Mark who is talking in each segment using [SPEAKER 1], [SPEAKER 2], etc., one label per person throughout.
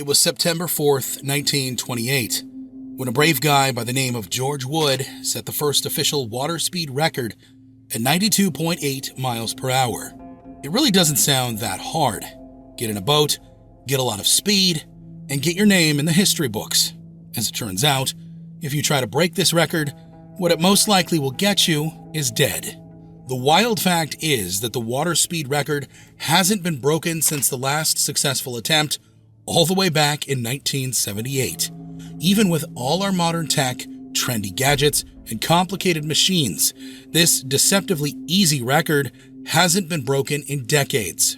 [SPEAKER 1] It was September 4th, 1928, when a brave guy by the name of George Wood set the first official water speed record at 92.8 miles per hour. It really doesn't sound that hard. Get in a boat, get a lot of speed, and get your name in the history books. As it turns out, if you try to break this record, what it most likely will get you is dead. The wild fact is that the water speed record hasn't been broken since the last successful attempt all the way back in 1978. Even with all our modern tech, trendy gadgets, and complicated machines, this deceptively easy record hasn't been broken in decades.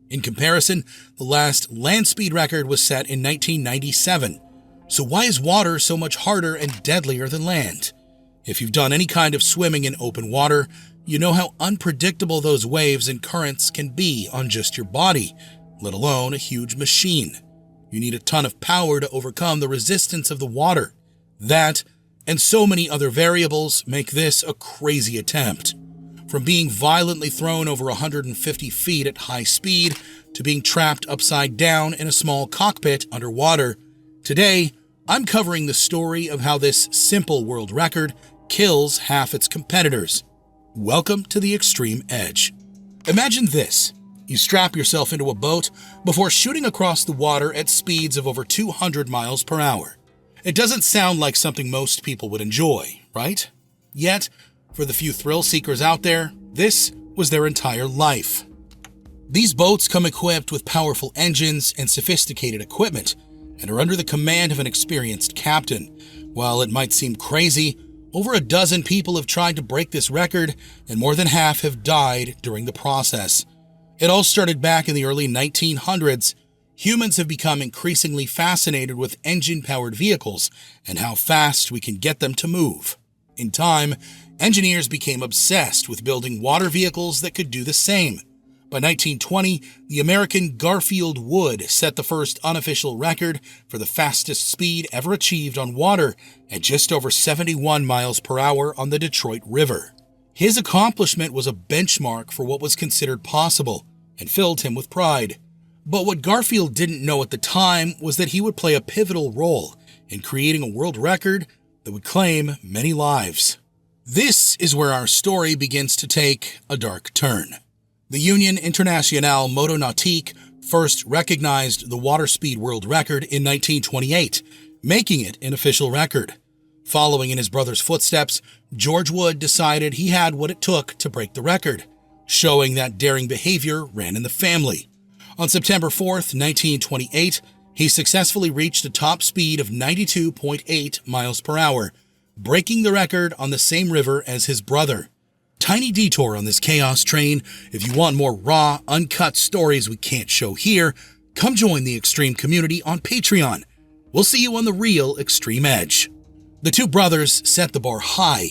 [SPEAKER 1] In comparison, the last land speed record was set in 1997. So why is water so much harder and deadlier than land? If you've done any kind of swimming in open water, you know how unpredictable those waves and currents can be on just your body, let alone a huge machine. You need a ton of power to overcome the resistance of the water. That, and so many other variables, make this a crazy attempt. From being violently thrown over 150 feet at high speed to being trapped upside down in a small cockpit underwater, today I'm covering the story of how this simple world record kills half its competitors. Welcome to the extreme edge. Imagine this. You strap yourself into a boat before shooting across the water at speeds of over 200 miles per hour. It doesn't sound like something most people would enjoy, right? Yet, for the few thrill seekers out there, this was their entire life. These boats come equipped with powerful engines and sophisticated equipment and are under the command of an experienced captain. While it might seem crazy, over a dozen people have tried to break this record, and more than half have died during the process. It all started back in the early 1900s. Humans have become increasingly fascinated with engine-powered vehicles and how fast we can get them to move. In time, engineers became obsessed with building water vehicles that could do the same. By 1920, the American Garfield Wood set the first unofficial record for the fastest speed ever achieved on water at just over 71 miles per hour on the Detroit River. His accomplishment was a benchmark for what was considered possible and filled him with pride. But what Garfield didn't know at the time was that he would play a pivotal role in creating a world record that would claim many lives. This is where our story begins to take a dark turn. The Union Internationale Motonautique first recognized the water speed world record in 1928, making it an official record. Following in his brother's footsteps, George Wood decided he had what it took to break the record, showing that daring behavior ran in the family. On September 4th, 1928, he successfully reached a top speed of 92.8 miles per hour, breaking the record on the same river as his brother. Tiny detour on this chaos train. If you want more raw, uncut stories we can't show here, come join the Extreme community on Patreon. We'll see you on the real Extreme Edge. The two brothers set the bar high,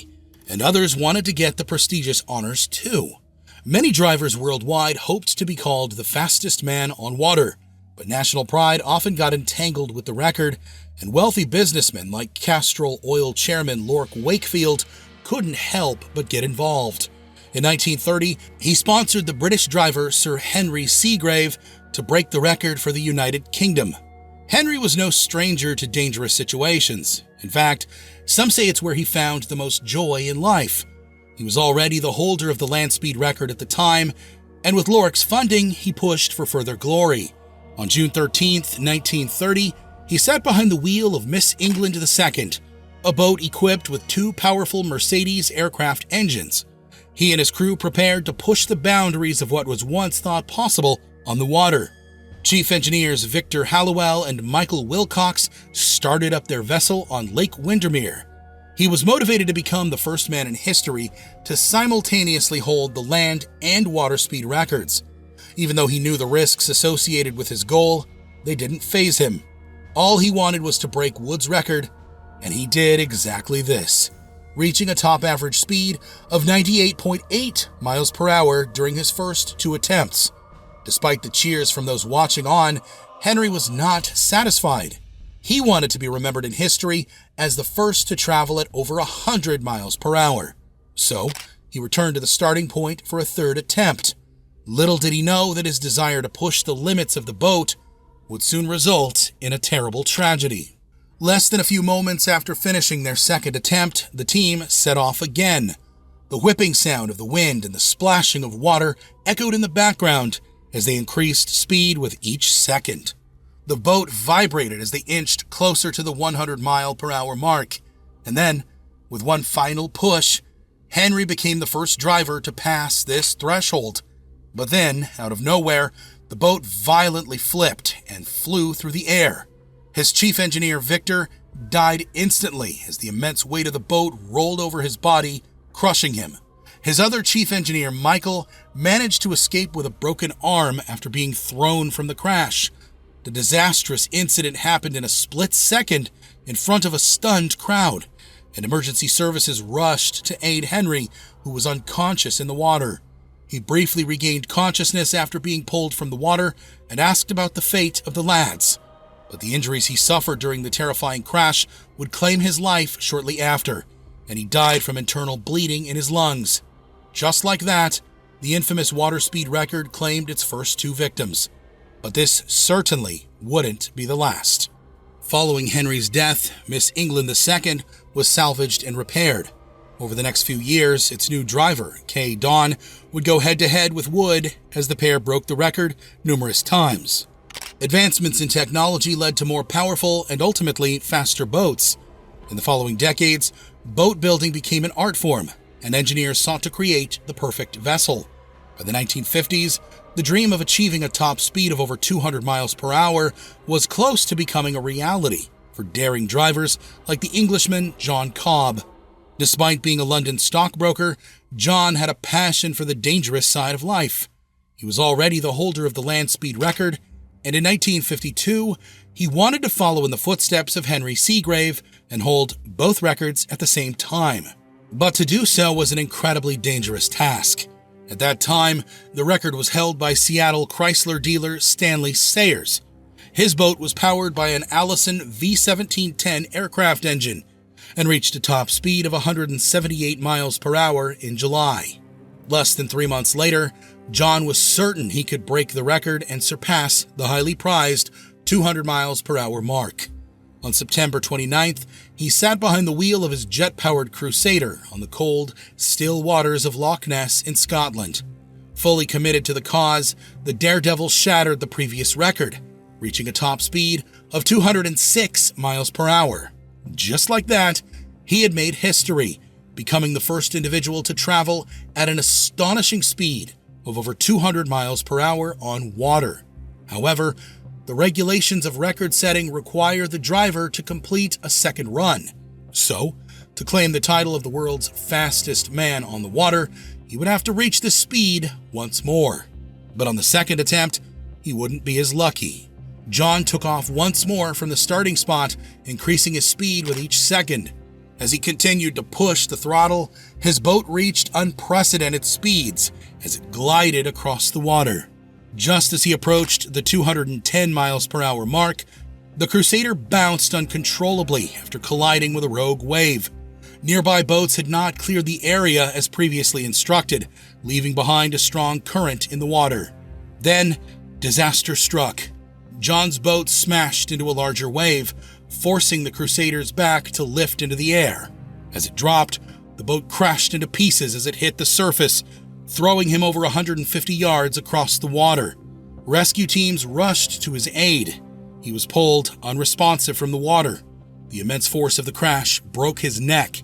[SPEAKER 1] and others wanted to get the prestigious honors too. Many drivers worldwide hoped to be called the fastest man on water, but national pride often got entangled with the record, and wealthy businessmen like Castrol Oil chairman Lork Wakefield couldn't help but get involved. In 1930, he sponsored the British driver Sir Henry Seagrave to break the record for the United Kingdom. Henry was no stranger to dangerous situations. In fact, some say it's where he found the most joy in life. He was already the holder of the land speed record at the time, and with Lork's funding, he pushed for further glory. On June 13th, 1930, he sat behind the wheel of Miss England II, a boat equipped with two powerful Mercedes aircraft engines. He and his crew prepared to push the boundaries of what was once thought possible on the water. Chief engineers Victor Hallowell and Michael Wilcox started up their vessel on Lake Windermere. He was motivated to become the first man in history to simultaneously hold the land and water speed records. Even though he knew the risks associated with his goal, they didn't faze him. All he wanted was to break Wood's record, and he did exactly this, reaching a top average speed of 98.8 miles per hour during his first two attempts. Despite the cheers from those watching on, Henry was not satisfied. He wanted to be remembered in history as the first to travel at over 100 miles per hour. So, he returned to the starting point for a third attempt. Little did he know that his desire to push the limits of the boat would soon result in a terrible tragedy. Less than a few moments after finishing their second attempt, the team set off again. The whipping sound of the wind and the splashing of water echoed in the background as they increased speed with each second. The boat vibrated as they inched closer to the 100-mile-per-hour mark, and then, with one final push, Henry became the first driver to pass this threshold. But then, out of nowhere, the boat violently flipped and flew through the air. His chief engineer, Victor, died instantly as the immense weight of the boat rolled over his body, crushing him. His other chief engineer, Michael, managed to escape with a broken arm after being thrown from the crash. The disastrous incident happened in a split second in front of a stunned crowd, and emergency services rushed to aid Henry, who was unconscious in the water. He briefly regained consciousness after being pulled from the water and asked about the fate of the lads. But the injuries he suffered during the terrifying crash would claim his life shortly after, and he died from internal bleeding in his lungs. Just like that, the infamous water speed record claimed its first 2 victims. But this certainly wouldn't be the last. Following Henry's death, Miss England II was salvaged and repaired. Over the next few years, its new driver, Kay Dawn, would go head-to-head with Wood as the pair broke the record numerous times. Advancements in technology led to more powerful and ultimately faster boats. In the following decades, boat building became an art form, and engineers sought to create the perfect vessel. By the 1950s, the dream of achieving a top speed of over 200 miles per hour was close to becoming a reality for daring drivers like the Englishman John Cobb. Despite being a London stockbroker, John had a passion for the dangerous side of life. He was already the holder of the land speed record, and in 1952, he wanted to follow in the footsteps of Henry Seagrave and hold both records at the same time. But to do so was an incredibly dangerous task. At that time, the record was held by Seattle Chrysler dealer Stanley Sayers. His boat was powered by an Allison V1710 aircraft engine and reached a top speed of 178 miles per hour in July. Less than 3 months later, John was certain he could break the record and surpass the highly prized 200 miles per hour mark. On September 29th, he sat behind the wheel of his jet-powered Crusader on the cold, still waters of Loch Ness in Scotland. Fully committed to the cause, the daredevil shattered the previous record, reaching a top speed of 206 miles per hour. Just like that, he had made history, becoming the first individual to travel at an astonishing speed of over 200 miles per hour on water. However, the regulations of record setting require the driver to complete a second run. So, to claim the title of the world's fastest man on the water, he would have to reach the speed once more. But on the second attempt, he wouldn't be as lucky. John took off once more from the starting spot, increasing his speed with each second. As he continued to push the throttle, his boat reached unprecedented speeds as it glided across the water. Just as he approached the 210 miles per hour mark, the Crusader bounced uncontrollably after colliding with a rogue wave. Nearby boats had not cleared the area as previously instructed, leaving behind a strong current in the water. Then, disaster struck. John's boat smashed into a larger wave, forcing the Crusader's back to lift into the air. As it dropped, the boat crashed into pieces as it hit the surface, throwing him over 150 yards across the water. Rescue teams rushed to his aid. He was pulled unresponsive from the water. The immense force of the crash broke his neck,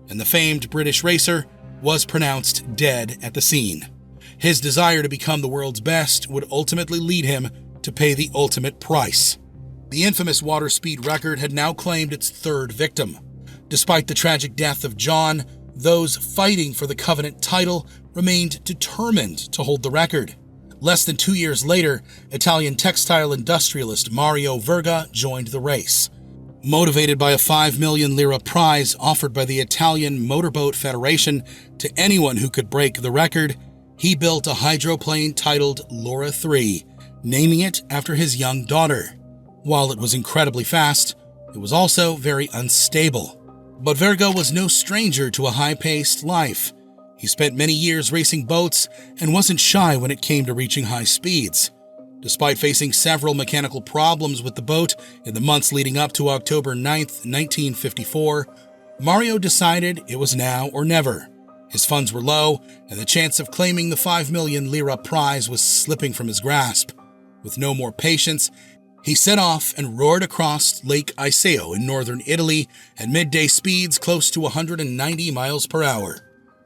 [SPEAKER 1] and the famed British racer was pronounced dead at the scene. His desire to become the world's best would ultimately lead him to pay the ultimate price. The infamous water speed record had now claimed its third victim. Despite the tragic death of John, those fighting for the Covenant title remained determined to hold the record. Less than 2 years later, Italian textile industrialist Mario Verga joined the race. Motivated by a 5 million lira prize offered by the Italian Motorboat Federation to anyone who could break the record, he built a hydroplane titled Laura 3, naming it after his young daughter. While it was incredibly fast, it was also very unstable. But Verga was no stranger to a high-paced life. He spent many years racing boats and wasn't shy when it came to reaching high speeds. Despite facing several mechanical problems with the boat in the months leading up to October 9th, 1954, Mario decided it was now or never. His funds were low, and the chance of claiming the 5 million lira prize was slipping from his grasp. With no more patience, he set off and roared across Lake Iseo in northern Italy at midday speeds close to 190 miles per hour.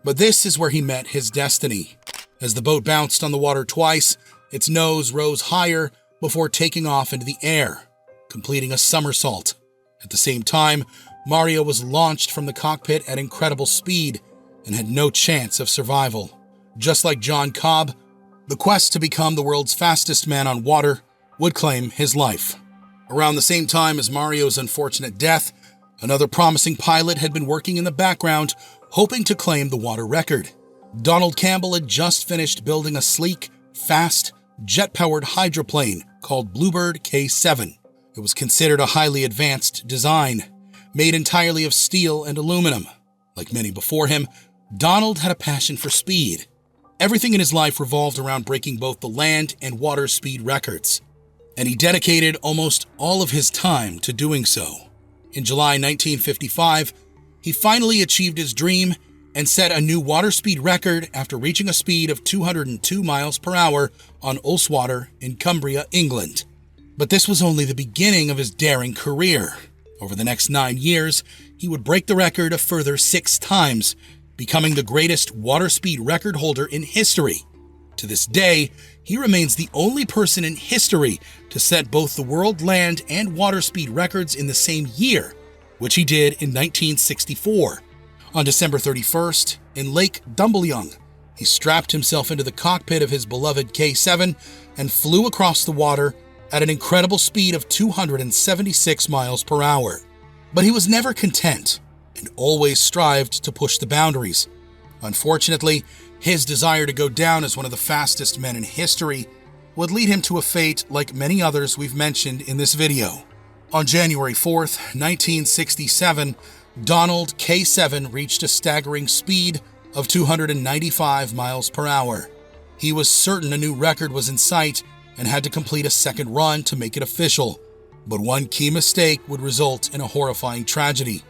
[SPEAKER 1] But this is where he met his destiny. As the boat bounced on the water twice, its nose rose higher before taking off into the air, completing a somersault. At the same time, Mario was launched from the cockpit at incredible speed and had no chance of survival. Just like John Cobb, the quest to become the world's fastest man on water would claim his life. Around the same time as Mario's unfortunate death, another promising pilot had been working in the background, hoping to claim the water record. Donald Campbell had just finished building a sleek, fast, jet-powered hydroplane called Bluebird K-7. It was considered a highly advanced design, made entirely of steel and aluminum. Like many before him, Donald had a passion for speed. Everything in his life revolved around breaking both the land and water speed records, and he dedicated almost all of his time to doing so. In July 1955, he finally achieved his dream and set a new water speed record after reaching a speed of 202 miles per hour on Ullswater in Cumbria, England. But this was only the beginning of his daring career. Over the next 9 years, he would break the record a further 6 times, becoming the greatest water speed record holder in history. To this day, he remains the only person in history to set both the world land and water speed records in the same year, which he did in 1964. On December 31st, in Lake Dumbleyung, he strapped himself into the cockpit of his beloved K-7 and flew across the water at an incredible speed of 276 miles per hour. But he was never content and always strived to push the boundaries. Unfortunately, his desire to go down as one of the fastest men in history would lead him to a fate like many others we've mentioned in this video. On January 4th, 1967, Donald K-7 reached a staggering speed of 295 miles per hour. He was certain a new record was in sight and had to complete a second run to make it official. But one key mistake would result in a horrifying tragedy.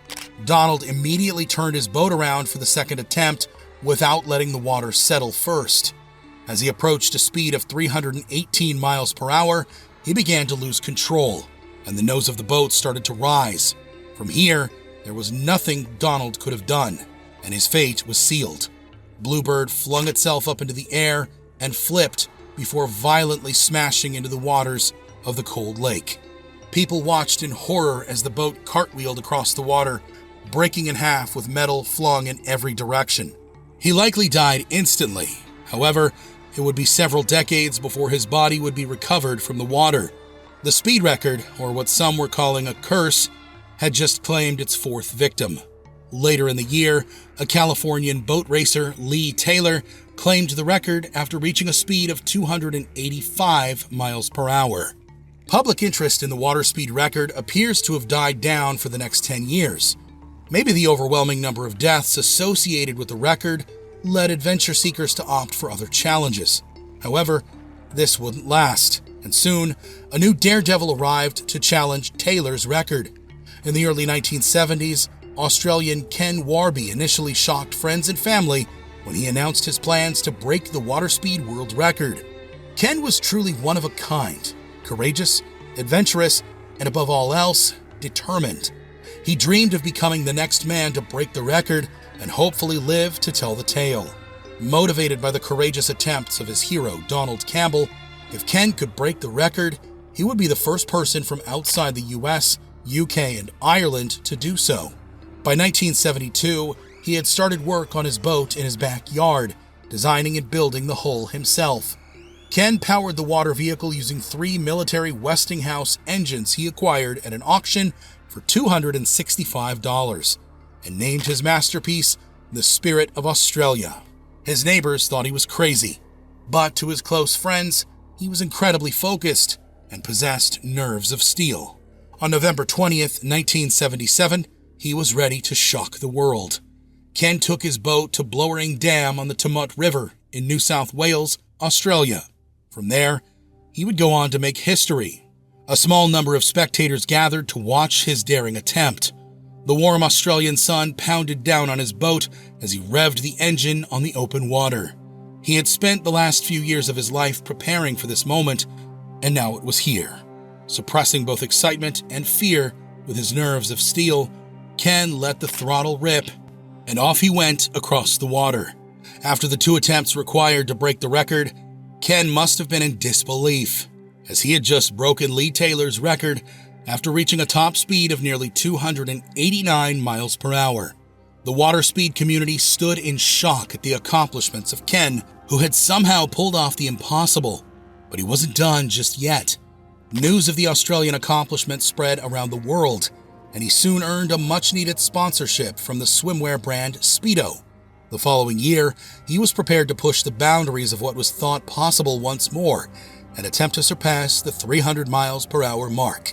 [SPEAKER 1] Donald immediately turned his boat around for the second attempt without letting the water settle first. As he approached a speed of 318 miles per hour, he began to lose control, and the nose of the boat started to rise. From here, there was nothing Donald could have done, and his fate was sealed. Bluebird flung itself up into the air and flipped before violently smashing into the waters of the cold lake. People watched in horror as the boat cartwheeled across the water, breaking in half with metal flung in every direction. He likely died instantly. However, it would be several decades before his body would be recovered from the water. The speed record, or what some were calling a curse, had just claimed its 4th victim. Later in the year, a Californian boat racer, Lee Taylor, claimed the record after reaching a speed of 285 miles per hour. Public interest in the water speed record appears to have died down for the next 10 years. Maybe the overwhelming number of deaths associated with the record led adventure seekers to opt for other challenges. However, this wouldn't last, and soon, a new daredevil arrived to challenge Taylor's record. In the early 1970s, Australian Ken Warby initially shocked friends and family when he announced his plans to break the water speed world record. Ken was truly one of a kind, courageous, adventurous, and above all else, determined. He dreamed of becoming the next man to break the record and hopefully live to tell the tale. Motivated by the courageous attempts of his hero, Donald Campbell, if Ken could break the record, he would be the first person from outside the US, UK, and Ireland to do so. By 1972, he had started work on his boat in his backyard, designing and building the hull himself. Ken powered the water vehicle using 3 military Westinghouse engines he acquired at an auction for $265, and named his masterpiece the Spirit of Australia. His neighbors thought he was crazy, but to his close friends, he was incredibly focused and possessed nerves of steel. On November 20th, 1977, he was ready to shock the world. Ken took his boat to Blowering Dam on the Tumut River in New South Wales, Australia. From there, he would go on to make history. A small number of spectators gathered to watch his daring attempt. The warm Australian sun pounded down on his boat as he revved the engine on the open water. He had spent the last few years of his life preparing for this moment, and now it was here. Suppressing both excitement and fear with his nerves of steel, Ken let the throttle rip, and off he went across the water. After the 2 attempts required to break the record, Ken must have been in disbelief, as he had just broken Lee Taylor's record after reaching a top speed of nearly 289 miles per hour. The water speed community stood in shock at the accomplishments of Ken, who had somehow pulled off the impossible. But he wasn't done just yet. News of the Australian accomplishment spread around the world, and he soon earned a much-needed sponsorship from the swimwear brand Speedo. The following year, he was prepared to push the boundaries of what was thought possible once more and attempt to surpass the 300 miles per hour mark.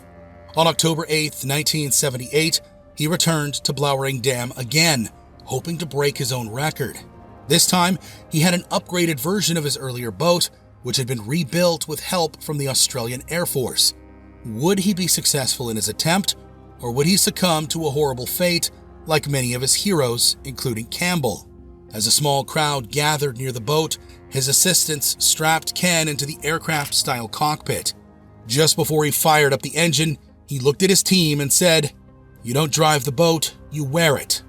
[SPEAKER 1] On October 8, 1978, he returned to Blowering Dam again, hoping to break his own record. This time, he had an upgraded version of his earlier boat, which had been rebuilt with help from the Australian Air Force. Would he be successful in his attempt, or would he succumb to a horrible fate like many of his heroes, including Campbell? As a small crowd gathered near the boat, his assistants strapped Ken into the aircraft-style cockpit. Just before he fired up the engine, he looked at his team and said, "You don't drive the boat, you wear it."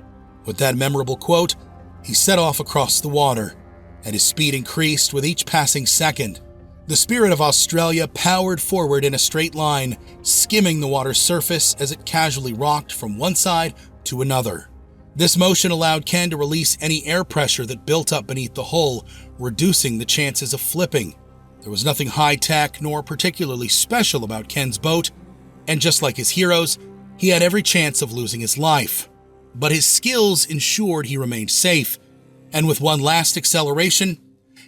[SPEAKER 1] With that memorable quote, he set off across the water, and his speed increased with each passing second. The Spirit of Australia powered forward in a straight line, skimming the water's surface as it casually rocked from one side to another. This motion allowed Ken to release any air pressure that built up beneath the hull, reducing the chances of flipping. There was nothing high-tech nor particularly special about Ken's boat, and just like his heroes, he had every chance of losing his life. But his skills ensured he remained safe, and with one last acceleration,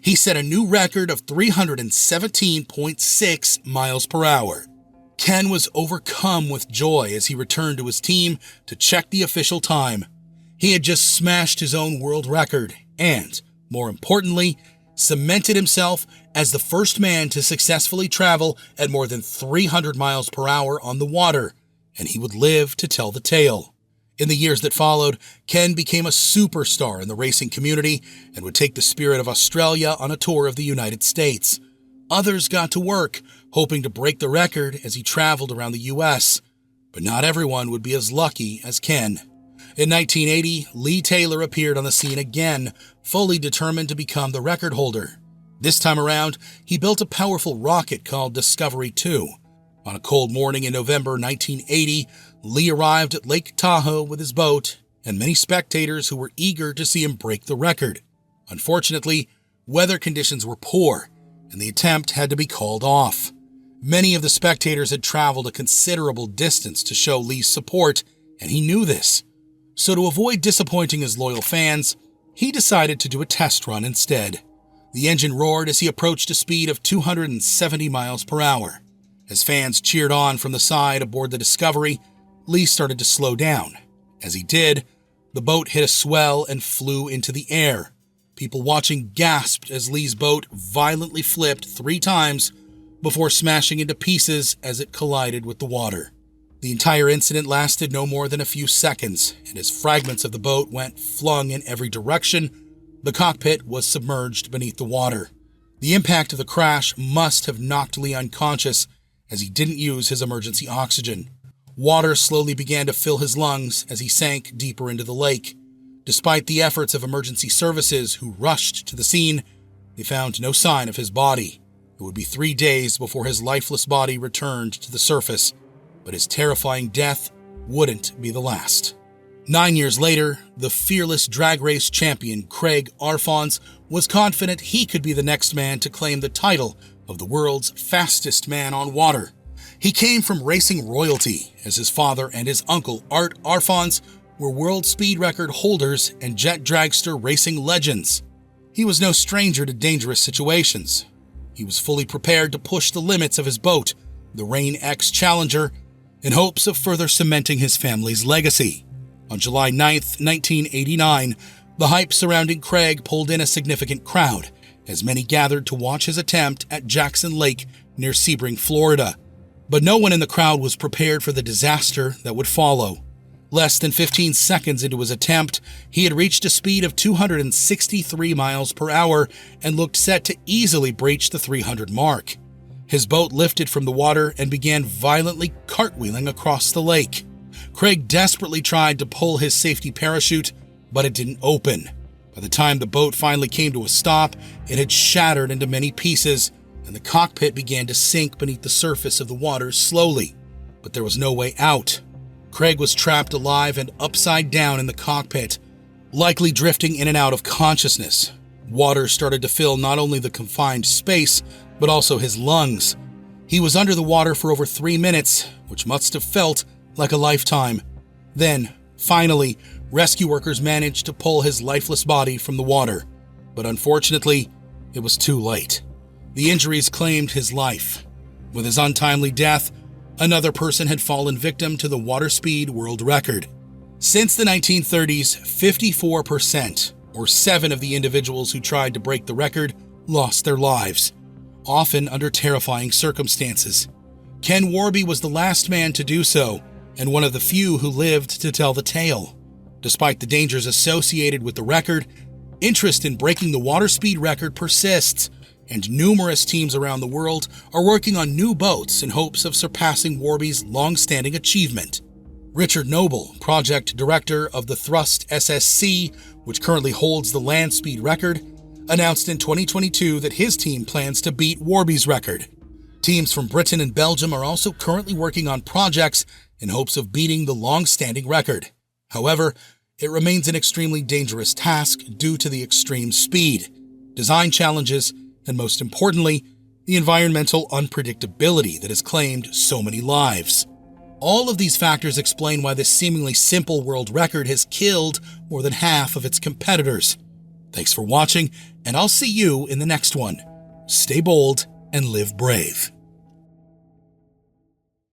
[SPEAKER 1] he set a new record of 317.6 miles per hour. Ken was overcome with joy as he returned to his team to check the official time. He had just smashed his own world record and, more importantly, cemented himself as the first man to successfully travel at more than 300 miles per hour on the water, and he would live to tell the tale. In the years that followed, Ken became a superstar in the racing community and would take the Spirit of Australia on a tour of the United States. Others got to work, hoping to break the record as he traveled around the U.S., but not everyone would be as lucky as Ken. In 1980, Lee Taylor appeared on the scene again, fully determined to become the record holder. This time around, he built a powerful rocket called Discovery 2. On a cold morning in November 1980, Lee arrived at Lake Tahoe with his boat and many spectators who were eager to see him break the record. Unfortunately, weather conditions were poor, and the attempt had to be called off. Many of the spectators had traveled a considerable distance to show Lee's support, and he knew this. So to avoid disappointing his loyal fans, he decided to do a test run instead. The engine roared as he approached a speed of 270 miles per hour. As fans cheered on from the side aboard the Discovery, Lee started to slow down. As he did, the boat hit a swell and flew into the air. People watching gasped as Lee's boat violently flipped 3 times before smashing into pieces as it collided with the water. The entire incident lasted no more than a few seconds, and as fragments of the boat went flung in every direction, the cockpit was submerged beneath the water. The impact of the crash must have knocked Lee unconscious, as he didn't use his emergency oxygen. Water slowly began to fill his lungs as he sank deeper into the lake. Despite the efforts of emergency services who rushed to the scene, they found no sign of his body. It would be 3 days before his lifeless body returned to the surface, but his terrifying death wouldn't be the last. 9 years later, the fearless drag race champion Craig Arfons was confident he could be the next man to claim the title of the world's fastest man on water. He came from racing royalty, as his father and his uncle Art Arfons were world speed record holders and jet dragster racing legends. He was no stranger to dangerous situations. He was fully prepared to push the limits of his boat, the Rain X Challenger, in hopes of further cementing his family's legacy. On July 9th, 1989, the hype surrounding Craig pulled in a significant crowd, as many gathered to watch his attempt at Jackson Lake near Sebring, Florida. But no one in the crowd was prepared for the disaster that would follow. Less than 15 seconds into his attempt, he had reached a speed of 263 miles per hour and looked set to easily breach the 300 mark. His boat lifted from the water and began violently cartwheeling across the lake. Craig desperately tried to pull his safety parachute, but it didn't open. By the time the boat finally came to a stop, it had shattered into many pieces, and the cockpit began to sink beneath the surface of the water slowly. But there was no way out. Craig was trapped alive and upside down in the cockpit, likely drifting in and out of consciousness. Water started to fill not only the confined space, but also his lungs. He was under the water for over 3 minutes, which must have felt like a lifetime. Then, finally, rescue workers managed to pull his lifeless body from the water. But unfortunately, it was too late. The injuries claimed his life. With his untimely death, another person had fallen victim to the water speed world record. Since the 1930s, 54%, or 7 of the individuals who tried to break the record, lost their lives, often under terrifying circumstances. Ken Warby was the last man to do so, and one of the few who lived to tell the tale. Despite the dangers associated with the record, interest in breaking the water speed record persists, and numerous teams around the world are working on new boats in hopes of surpassing Warby's long-standing achievement. Richard Noble, project director of the Thrust SSC, which currently holds the land speed record, announced in 2022 that his team plans to beat Warby's record. Teams from Britain and Belgium are also currently working on projects in hopes of beating the long-standing record. However, it remains an extremely dangerous task due to the extreme speed, design challenges, and most importantly, the environmental unpredictability that has claimed so many lives. All of these factors explain why this seemingly simple world record has killed more than half of its competitors. Thanks for watching, and I'll see you in the next one. Stay bold and live brave.